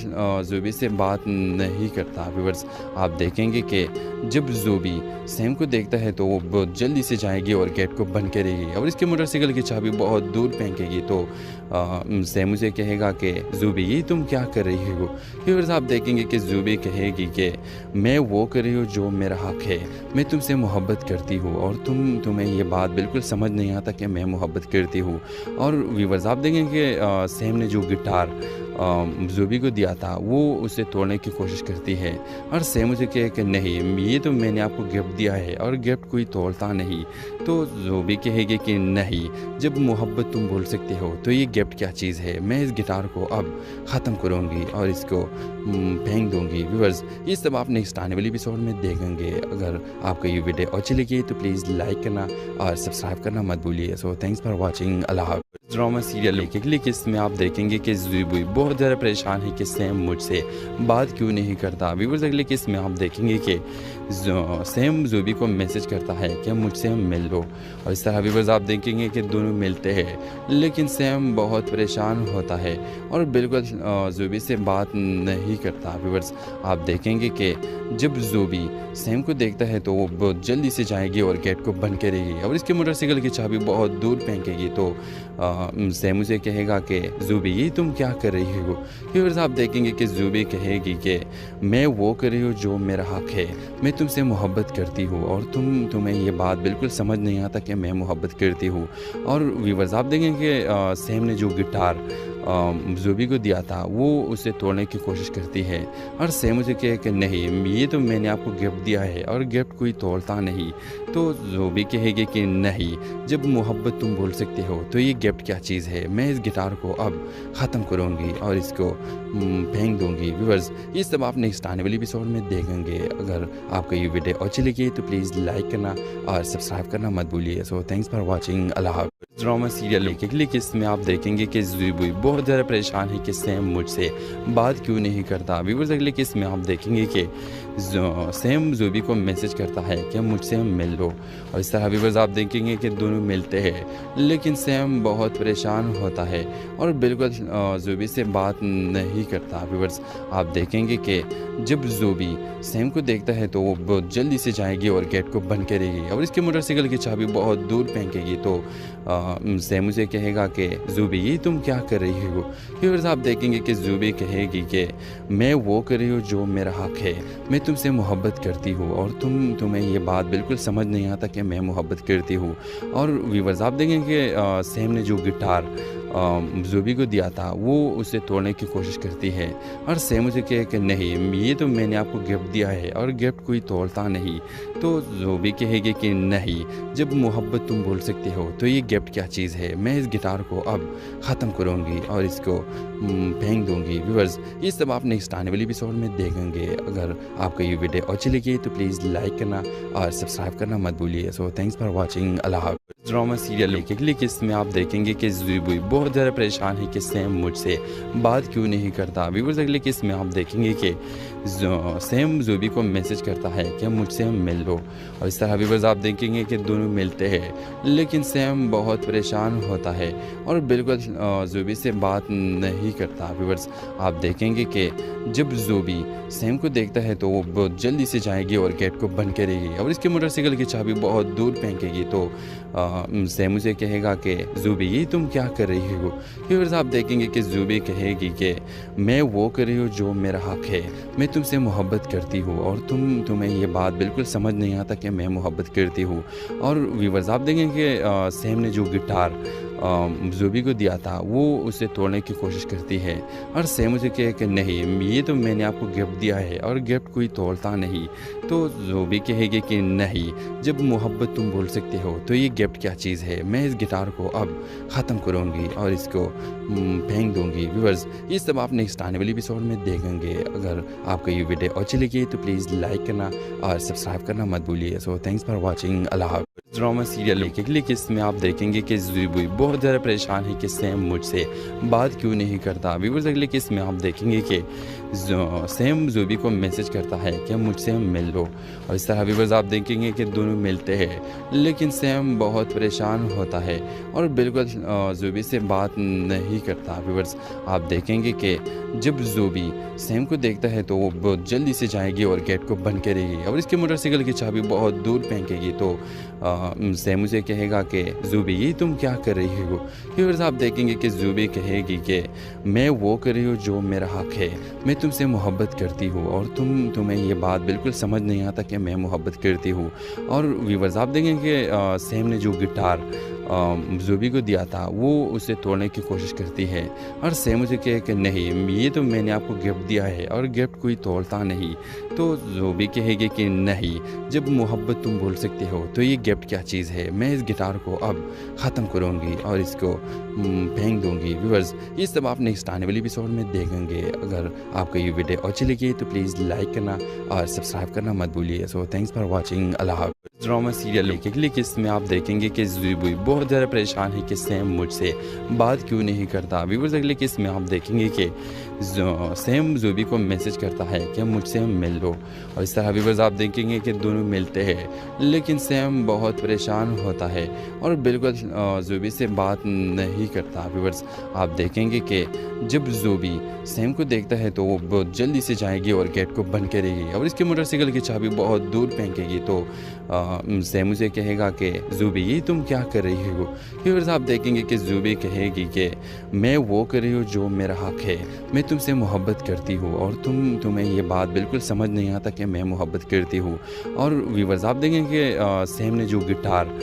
जुबी से बात नहीं करता। व्यूअर्स आप देखेंगे कि जब जुबी सैम को देखता है तो वो बहुत जल्दी से जाएगी और गेट को बंद करेगी और इसके मोटरसाइकिल की चाबी बहुत दूर फेंकेगी। तो सैम उसे कहेगा कि जुबी ये तुम क्या कर रही हो। फिर आप देखेंगे कि जुबी कहेगी कि मैं वो कर रही हूँ जो मेरा हक है, मैं तुमसे मोहब्बत करती हूँ और तुम्हें ये बात बिल्कुल समझ नहीं आता कि मैं मोहब्बत करती हूँ। और व्यूअर्स आप देखेंगे कि सैम ने जो गिटार जुबी को दिया था वो उसे तोड़ने की कोशिश करती है और सैम उसे कहे कि नहीं, ये तो मैंने आपको गिफ्ट दिया है और गिफ्ट कोई तोड़ता नहीं। तो जुबी कहेगी कि नहीं, जब मोहब्बत तुम बोल सकते हो तो ये गिफ्ट क्या चीज़ है, मैं इस गिटार को अब ख़त्म करूँगी और इसको फेंक दूँगी। व्यूअर्स ये सब आप नेक्स्ट आने वाली एपिसोड में देखेंगे। अगर आपको ये वीडियो अच्छी लगी तो प्लीज़ लाइक करना और सब्सक्राइब करना मत भूलिए। So thanks for watching. अल्लाह हाफ़िज़। ड्रामा सीरियल एक अगली किस्त में आप देखेंगे कि जुबी बहुत ज़्यादा परेशान है कि सैम मुझसे बात क्यों नहीं करता। व्यूअर्स अगली किस्त में आप देखेंगे कि सैम जुबी को मैसेज करता है कि मुझसे मिल लो, और इस तरह व्यूअर्स आप देखेंगे कि दोनों मिलते हैं, लेकिन सैम बहुत परेशान होता है और बिल्कुल जुबी से बात नहीं करता। व्यूअर्स आप देखेंगे कि जब जुबी सैम को देखता है तो वो बहुत जल्दी से जाएगी और गेट को बंद करेगी और इसके मोटरसाइकिल की चाबी बहुत दूर फेंकेगी। तो सैम उसे कहेगा कि जुबी ये तुम क्या कर रही हो। व्यूअर्स आप देखेंगे कि जुबी कहेगी कि मैं वो कर रही हूँ जो मेरा हक है, मैं तुमसे मोहब्बत करती हूँ और तुम्हें ये बात बिल्कुल समझ नहीं आता कि मैं मोहब्बत करती हूँ। और व्यूअर्स आप देखेंगे कि सैम ने जो गिटार जुबी को दिया था वो उसे तोड़ने की कोशिश करती है और सैम उसे कहे कि नहीं, ये तो मैंने आपको गिफ्ट दिया है और गिफ्ट कोई तोड़ता नहीं। तो जुबी कहेगी कि नहीं, जब मोहब्बत तुम बोल सकते हो तो ये गिफ्ट क्या चीज़ है, मैं इस गिटार को अब ख़त्म करूँगी और इसको फेंक दूँगी। व्यूअर्स ये सब आप नेक्स्ट आने वाली एपिसोड में देखेंगे। अगर आपको ये वीडियो अच्छी लगी तो प्लीज़ लाइक करना और सब्सक्राइब करना मत भूलिए। So thanks for watching. अल्लाह हाफ़िज़। ड्रामा सीरियल एक अगली किस्त में आप देखेंगे कि जुबी बहुत ज़्यादा परेशान है कि सैम मुझसे बात क्यों नहीं करता। व्यूअर्स अगली किस्त में आप देखेंगे कि सैम जुबी को मैसेज करता है कि मुझसे मिल लो, और इस तरह व्यूअर्स आप देखेंगे कि दोनों मिलते हैं, लेकिन सैम बहुत परेशान होता है और बिल्कुल जुबी से बात नहीं करता। व्यूअर्स आप देखेंगे कि जब जुबी सैम को देखता है तो वो बहुत जल्दी से जाएगी और गेट को बंद करेगी और इसके मोटरसाइकिल की चाबी बहुत दूर फेंकेगी। तो सैम उसे कहेगा कि जुबी ये तुम क्या कर रही हो। व्यूअर्स आप देखेंगे कि जुबी कहेगी कि मैं वो कर रही हूँ जो मेरा हक है, मैं तुमसे मोहब्बत करती हूँ और तुम्हें ये बात बिल्कुल समझ नहीं आता कि मैं मोहब्बत करती हूँ। और व्यूअर्स आप देखेंगे कि सैम ने जो गिटार जुबी को दिया था वो उसे तोड़ने की कोशिश करती है और सैम उसे कहे कि नहीं, ये तो मैंने आपको गिफ्ट दिया है और गिफ्ट कोई तोड़ता नहीं। तो जुबी कहेगी कि नहीं, जब मोहब्बत तुम बोल सकते हो तो ये गिफ्ट क्या चीज़ है, मैं इस गिटार को अब ख़त्म करूँगी और इसको फेंक दूँगी। व्यूअर्स ये सब आप नेक्स्ट आने वाली एपिसोड में देखेंगे। अगर आपको ये वीडियो अच्छी लगी तो प्लीज़ लाइक करना और सब्सक्राइब करना मत भूलिए। So thanks for watching. अल्लाह हाफ़िज़। ड्रामा सीरियल एक अगली किस्त में आप देखेंगे कि जुबी बहुत ज़्यादा परेशान है कि सैम मुझसे बात क्यों नहीं करता। व्यूअर्स अगली किस्त में आप देखेंगे कि सैम जुबी को मैसेज करता है कि मुझसे मिल लो, और इस तरह व्यूअर्स आप देखेंगे कि दोनों मिलते हैं, लेकिन सैम बहुत परेशान होता है और बिल्कुल जुबी से बात नहीं करता। व्यूअर्स आप देखेंगे कि जब जुबी सैम को देखता है तो वो बहुत जल्दी से जाएगी और गेट को बंद करेगी और इसके मोटरसाइकिल की चाबी बहुत दूर फेंकेगी। तो सैम उसे कहेगा कि जुबी ये तुम क्या कर रही हो। व्यूअर्स आप देखेंगे कि जुबी कहेगी कि मैं वो कर रही हूँ जो मेरा हक है, मैं तुमसे मोहब्बत करती हूँ और तुम्हें ये बात बिल्कुल समझ नहीं आता कि मैं मोहब्बत करती हूँ। और व्यूअर्स आप देखेंगे कि सैम ने जो गिटार जुबी को दिया था वो उसे तोड़ने की कोशिश करती है और सैम उसे कहे कि नहीं, ये तो मैंने आपको गिफ्ट दिया है और गिफ्ट कोई तोड़ता नहीं। तो जुबी कहेगी कि नहीं, जब मोहब्बत तुम बोल सकते हो तो ये गिफ्ट क्या चीज़ है, मैं इस गिटार को अब ख़त्म करूँगी और इसको फेंक दूँगी। व्यूअर्स ये सब आप नेक्स्ट आने वाली एपिसोड में देखेंगे। अगर आपको ये वीडियो अच्छी लगी तो प्लीज़ लाइक करना और सब्सक्राइब करना मत भूलिए। So thanks for watching. अल्लाह हाफ़िज़। ड्रामा सीरियल एक अगली किस्त में आप देखेंगे कि जुबी बहुत ज़्यादा परेशान है कि सैम मुझसे बात क्यों नहीं करता। व्यूअर्स अगली किस्त में आप देखेंगे कि सैम जुबी को मैसेज करता है कि मुझसे मिल लो, और इस तरह व्यूअर्स आप देखेंगे कि दोनों मिलते हैं, लेकिन सैम बहुत परेशान होता है और बिल्कुल जुबी से बात नहीं करता। व्यूअर्स आप देखेंगे कि जब जुबी सैम को देखता है तो वो बहुत जल्दी से जाएगी और गेट को बंद करेगी और इसके मोटरसाइकिल की चाबी बहुत दूर फेंकेगी। तो सैम उसे कहेगा कि जुबी ये तुम क्या कर रही हो। व्यूअर्स आप देखेंगे कि जुबी कहेगी कि मैं वो कर रही हूँ जो मेरा हक है, मैं तुमसे मोहब्बत करती हूँ और तुम्हें ये बात बिल्कुल समझ नहीं आता कि मैं मोहब्बत करती हूँ। और व्यूअर्स आप देखेंगे कि सैम ने जो गिटार जुबी को दिया था वो उसे तोड़ने की कोशिश करती है और सैम उसे कहे कि नहीं, ये तो मैंने आपको गिफ्ट दिया है और गिफ्ट कोई तोड़ता नहीं। तो जुबी कहेगी कि नहीं, जब मोहब्बत तुम बोल सकते हो तो ये गिफ्ट क्या चीज़ है, मैं इस गिटार को अब ख़त्म करूँगी और इसको फेंक दूँगी। व्यूअर्स ये सब आप नेक्स्ट आने वाली एपिसोड में देखेंगे। अगर आपको ये वीडियो अच्छी लगी तो प्लीज़ लाइक करना और सब्सक्राइब करना मत भूलिए। So thanks for watching. अल्लाह हाफ़िज़। ड्रामा सीरियल एक अगली किस्त में आप देखेंगे कि जुबी बहुत ज़्यादा परेशान है कि सैम मुझसे बात क्यों नहीं करता। व्यूअर्स अगली किस्त में आप देखेंगे कि सैम जुबी को मैसेज करता है कि मुझसे मिल लो, और इस तरह व्यूअर्स आप देखेंगे कि दोनों मिलते हैं, लेकिन सैम बहुत परेशान होता है और बिल्कुल जुबी से बात नहीं करता। व्यूअर्स आप देखेंगे कि जब जुबी सैम को देखता है तो वो बहुत जल्दी से जाएगी और गेट को बंद करेगी और इसके मोटरसाइकिल की चाबी बहुत दूर फेंकेगी। तो सैम उसे कहेगा कि जुबी ये तुम क्या कर रही हो। व्यूअर्स आप देखेंगे कि जुबी कहेगी कि मैं वो कर रही हूँ जो मेरा हक है, मैं तुमसे मोहब्बत करती हूँ और तुम्हें ये बात बिल्कुल समझ नहीं आता कि मैं मोहब्बत करती हूँ। और व्यूअर्स आप देखेंगे कि सैम ने जो गिटार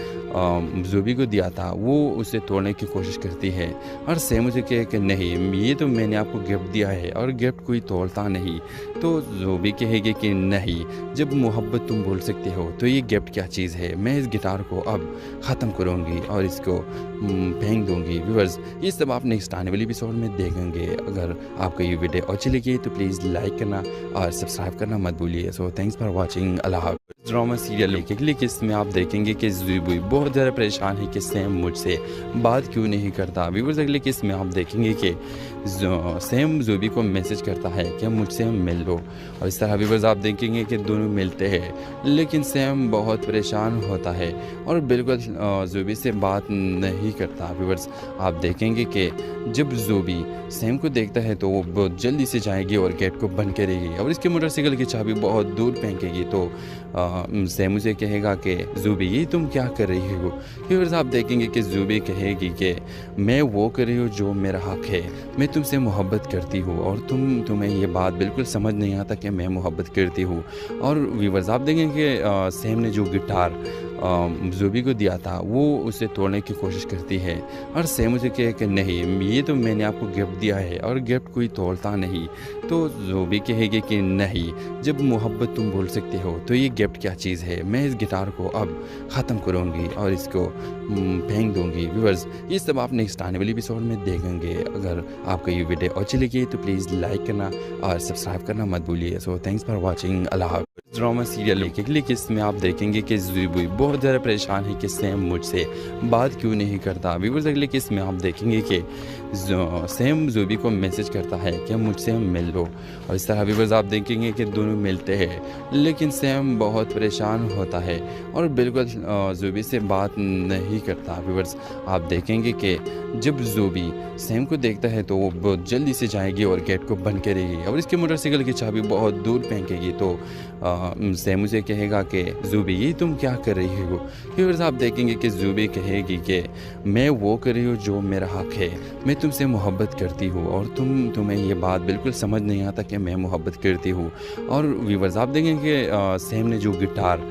जुबी को दिया था वो उसे तोड़ने की कोशिश करती है और सैम उसे कहे कि नहीं, ये तो मैंने आपको गिफ्ट दिया है और गिफ्ट कोई तोड़ता नहीं। तो जुबी कहेगी कि नहीं, जब मोहब्बत तुम बोल सकते हो तो ये गिफ्ट क्या चीज़ है, मैं इस गिटार को अब ख़त्म करूँगी और इसको फेंक दूँगी। व्यूअर्स ये सब आप नेक्स्ट आने वाली एपिसोड में देखेंगे। अगर आपको ये वीडियो अच्छी लगी तो प्लीज़ लाइक करना और सब्सक्राइब करना मत भूलिए। So thanks for watching. अल्लाह हाफ़िज़। ड्रामा सीरियल एक अगली किस्त में आप देखेंगे कि जुबी बहुत ज़्यादा परेशान है कि सैम मुझसे बात क्यों नहीं करता। व्यूअर्स अगली किस्त में आप देखेंगे कि सैम जुबी को मैसेज करता है कि मुझसे मिल लो, और इस तरह व्यूअर्स आप देखेंगे कि दोनों मिलते हैं, लेकिन सैम बहुत परेशान होता है और बिल्कुल जुबी से बात नहीं करता। व्यूअर्स आप देखेंगे कि जब जुबी सैम को देखता है तो वो बहुत जल्दी से जाएगी और गेट को बंद करेगी और इसके मोटरसाइकिल की चाबी बहुत दूर फेंकेगी। तो सैम उसे कहेगा कि जुबी ये तुम क्या कर रही हो। व्यूअर्स आप देखेंगे कि जुबी कहेगी कि मैं वो कर रही हूँ जो मेरा हक है, मैं तुमसे मोहब्बत करती हूँ और तुम्हें ये बात बिल्कुल समझ नहीं आता कि मैं मोहब्बत करती हूँ। और व्यूअर्स आप देखेंगे कि सैम ने जो गिटार जुबी को दिया था वो उसे तोड़ने की कोशिश करती है और सैम उसे कहे कि नहीं, ये तो मैंने आपको गिफ्ट दिया है और गिफ्ट कोई तोड़ता नहीं। तो जुबी कहेगी कि नहीं, जब मोहब्बत तुम बोल सकते हो तो ये गिफ्ट क्या चीज़ है, मैं इस गिटार को अब ख़त्म करूँगी और इसको फेंक दूँगी। व्यूअर्स ये सब आप नेक्स्ट आने वाली एपिसोड में देखेंगे। अगर आपको ये वीडियो अच्छी लगी तो प्लीज़ लाइक करना और सब्सक्राइब करना मत भूलिए। So thanks for watching. अल्लाह हाफ़िज़। ड्रामा सीरियल एक अगली किस्त में आप देखेंगे कि जुबी बहुत ज़्यादा परेशान है कि सैम मुझसे बात क्यों नहीं करता। व्यूअर्स अगली किस्त में आप देखेंगे कि सैम जुबी को मैसेज करता है कि मुझसे मिल लो, और इस तरह व्यूअर्स आप देखेंगे कि दोनों मिलते हैं, लेकिन सैम बहुत परेशान होता है और बिल्कुल जुबी से बात नहीं करता। व्यूअर्स आप देखेंगे कि जब जुबी सैम को देखता है तो वो बहुत जल्दी से जाएगी और गेट को बंद करेगी और इसके मोटरसाइकिल की चाबी बहुत दूर फेंकेगी। तो सैम उसे कहेगा कि जुबी ये तुम क्या कर रही हो। व्यूअर्स आप देखेंगे कि जुबी कहेगी कि मैं वो कर रही हूँ जो मेरा हक है, मैं तुमसे मोहब्बत करती हूँ और तुम्हें ये बात बिल्कुल समझ नहीं आता कि मैं मोहब्बत करती हूँ। और व्यूअर्स आप देखेंगे कि सैम ने जो गिटार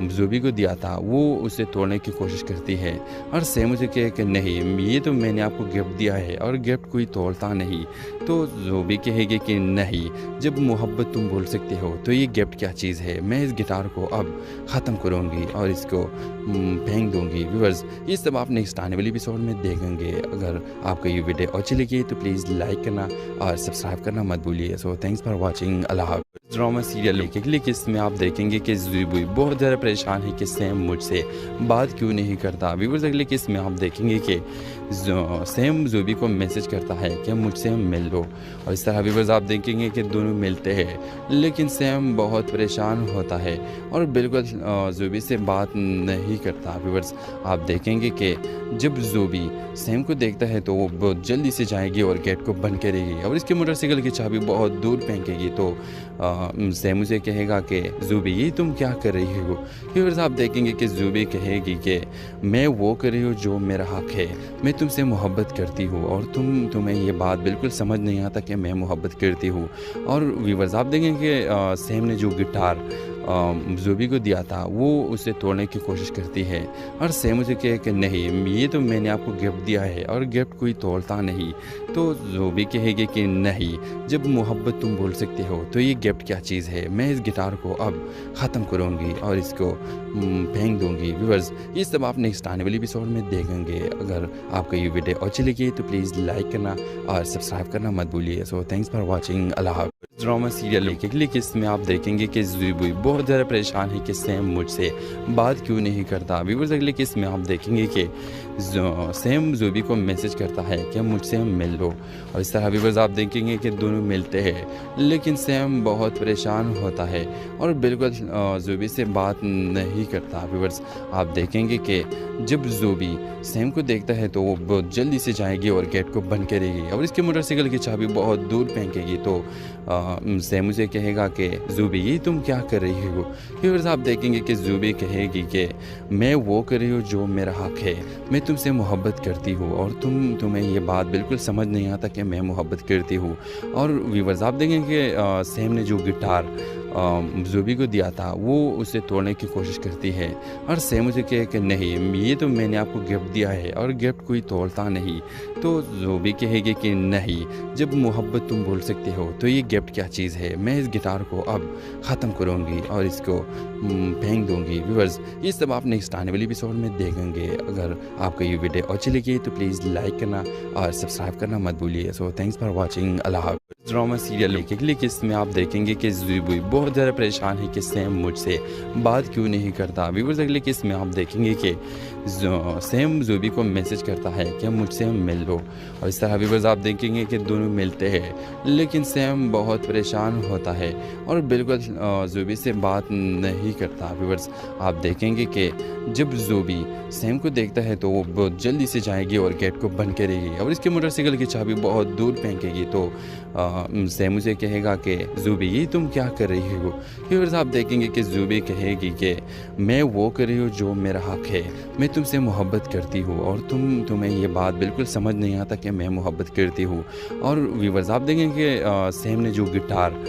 जुबी को दिया था वो उसे तोड़ने की कोशिश करती है और सैम उसे कहे कि नहीं, ये तो मैंने आपको गिफ्ट दिया है और गिफ्ट कोई तोड़ता नहीं। तो जुबी कहेगी कि नहीं, जब मोहब्बत तुम बोल सकते हो तो ये गिफ्ट क्या चीज़ है, मैं इस गिटार को अब ख़त्म करूँगी और इसको फेंक दूँगी। व्यूअर्स ये सब आप नेक्स्ट आने वाली एपिसोड में देखेंगे। अगर आपको ये वीडियो अच्छी लगी तो प्लीज़ लाइक करना और सब्सक्राइब करना मत भूलिए। So thanks for watching. अल्लाह हाफ़िज़। ड्रामा सीरियल एक अगली किस्त में आप देखेंगे कि जुबी बहुत ज़्यादा परेशान है कि सैम मुझसे बात क्यों नहीं करता। व्यूअर्स अगली किस्त में आप देखेंगे कि सैम जुबी को मैसेज करता है कि मुझसे मिल लो, और इस तरह व्यूअर्स आप देखेंगे कि दोनों मिलते हैं, लेकिन सैम बहुत परेशान होता है और बिल्कुल जुबी से बात नहीं करता। व्यूअर्स आप देखेंगे कि जब जुबी सैम को देखता है तो वो बहुत जल्दी से जाएगी और गेट को बंद करेगी और इसके मोटरसाइकिल की चाबी बहुत दूर फेंकेगी। तो सैम उसे कहेगा कि जुबी ये तुम क्या कर रही हो। व्यूअर्स आप देखेंगे कि जुबी कहेगी कि मैं वो कर रही हूँ जो मेरा हक है, मैं तुमसे मोहब्बत करती हूँ और तुम्हें ये बात बिल्कुल समझ नहीं आता कि मैं मोहब्बत करती हूँ। और व्यूअर्स आप देखेंगे कि सैम ने जो गिटार जुबी को दिया था वो उसे तोड़ने की कोशिश करती है और सैम उसे कहे कि नहीं, ये तो मैंने आपको गिफ्ट दिया है और गिफ्ट कोई तोड़ता नहीं। तो जुबी कहेगी कि नहीं, जब मोहब्बत तुम बोल सकते हो तो ये गिफ्ट क्या चीज़ है, मैं इस गिटार को अब ख़त्म करूँगी और इसको फेंक दूँगी। व्यूअर्स ये सब आप नेक्स्ट आने वाली एपिसोड में देखेंगे। अगर आपको ये वीडियो अच्छी लगी तो प्लीज़ लाइक करना और सब्सक्राइब करना मत भूलिए। So thanks for watching. अल्लाह हाफ़िज़। ड्रामा सीरियल एक अगली किस्त में आप देखेंगे कि जुबी बहुत ज़्यादा परेशान है कि सैम मुझसे बात क्यों नहीं करता। व्यूअर्स अगली किस्त में आप देखेंगे कि सैम जुबी को मैसेज करता है कि मुझसे मिल लो, और इस तरह व्यूअर्स आप देखेंगे कि दोनों मिलते हैं, लेकिन सैम बहुत परेशान होता है और बिल्कुल जुबी से बात नहीं करता। व्यूअर्स आप देखेंगे कि जब जुबी सैम को देखता है तो वो बहुत जल्दी से जाएगी और गेट को बंद करेगी और इसके मोटरसाइकिल की चाबी बहुत दूर फेंकेगी। तो सैम उसे कहेगा कि जुबी ये तुम क्या कर रही हो। व्यूअर्स आप देखेंगे कि जुबी कहेगी कि मैं वो कर रही हूँ जो मेरा हक है, मैं तुमसे मोहब्बत करती हूँ और तुम्हें ये बात बिल्कुल समझ नहीं आता कि मैं मोहब्बत करती हूँ। और व्यूअर्स आप देखेंगे कि सैम ने जो गिटार जुबी को दिया था वो उसे तोड़ने की कोशिश करती है और सैम उसे कहे कि नहीं, ये तो मैंने आपको गिफ्ट दिया है और गिफ्ट कोई तोड़ता नहीं। तो जुबी कहेगी कि नहीं, जब मोहब्बत तुम बोल सकते हो तो ये गिफ्ट क्या चीज़ है, मैं इस गिटार को अब ख़त्म करूँगी और इसको फेंक दूँगी। व्यूअर्स ये सब आप नेक्स्ट आने वाली एपिसोड में देखेंगे। अगर आपको ये वीडियो अच्छी लगी तो प्लीज़ लाइक करना और सब्सक्राइब करना मत भूलिए। So thanks for watching. अल्लाह हाफ़िज़। ड्रामा सीरियल एक अगली किस्त में आप देखेंगे कि जुबी बहुत ज़्यादा परेशान है कि सैम मुझसे बात क्यों नहीं करता। व्यूअर्स अगली किस्त में आप देखेंगे कि सैम जुबी को मैसेज करता है कि मुझसे मिल लो, और इस तरह व्यूअर्स आप देखेंगे कि दोनों मिलते हैं, लेकिन सैम बहुत परेशान होता है और बिल्कुल जुबी से बात नहीं करता। व्यूअर्स आप देखेंगे कि जब जुबी सैम को देखता है तो वो बहुत जल्दी से जाएगी और गेट को बंद करेगी और इसके मोटरसाइकिल की चाबी बहुत दूर फेंकेगी। तो सैम उसे कहेगा कि जुबी ये तुम क्या कर रही हो। व्यूअर्स आप देखेंगे कि जुबी कहेगी कि मैं वो कर रही हूँ जो मेरा हक है, मैं तुमसे मोहब्बत करती हूँ और तुम्हें ये बात बिल्कुल समझ नहीं आता कि मैं मोहब्बत करती हूँ। और व्यूअर्स आप देखेंगे कि सैम ने जो गिटार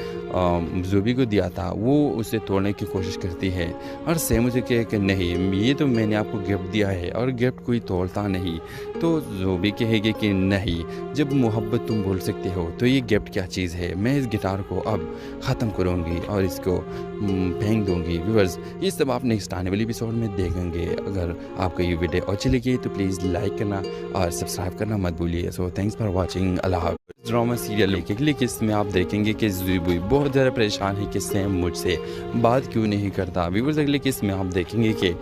जुबी को दिया था वो उसे तोड़ने की कोशिश करती है और सैम उसे कहे कि नहीं, ये तो मैंने आपको गिफ्ट दिया है और गिफ्ट कोई तोड़ता नहीं। तो जुबी कहेगी कि नहीं, जब मोहब्बत तुम बोल सकते हो तो ये गिफ्ट क्या चीज़ है, मैं इस गिटार को अब ख़त्म करूँगी और इसको फेंक दूँगी। व्यूअर्स ये सब आप नेक्स्ट आने वाली एपिसोड में देखेंगे। अगर आपको ये वीडियो अच्छी लगी तो प्लीज़ लाइक करना और सब्सक्राइब करना मत भूलिए। So thanks for watching. अल्लाह हाफ़िज़। ड्रामा सीरियल एक अगली किस्त में आप देखेंगे कि जुबी बहुत ज़्यादा परेशान है कि सैम मुझसे बात क्यों नहीं करता। व्यूअर्स अगली किस्त में आप देखेंगे कि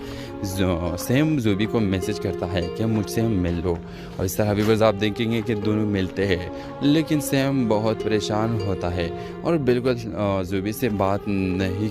सैम जुबी को मैसेज करता है कि मुझसे मिल लो, और इस तरह व्यूअर्स आप देखेंगे कि दोनों मिलते हैं, लेकिन सैम बहुत परेशान होता है और बिल्कुल जुबी से बात नहीं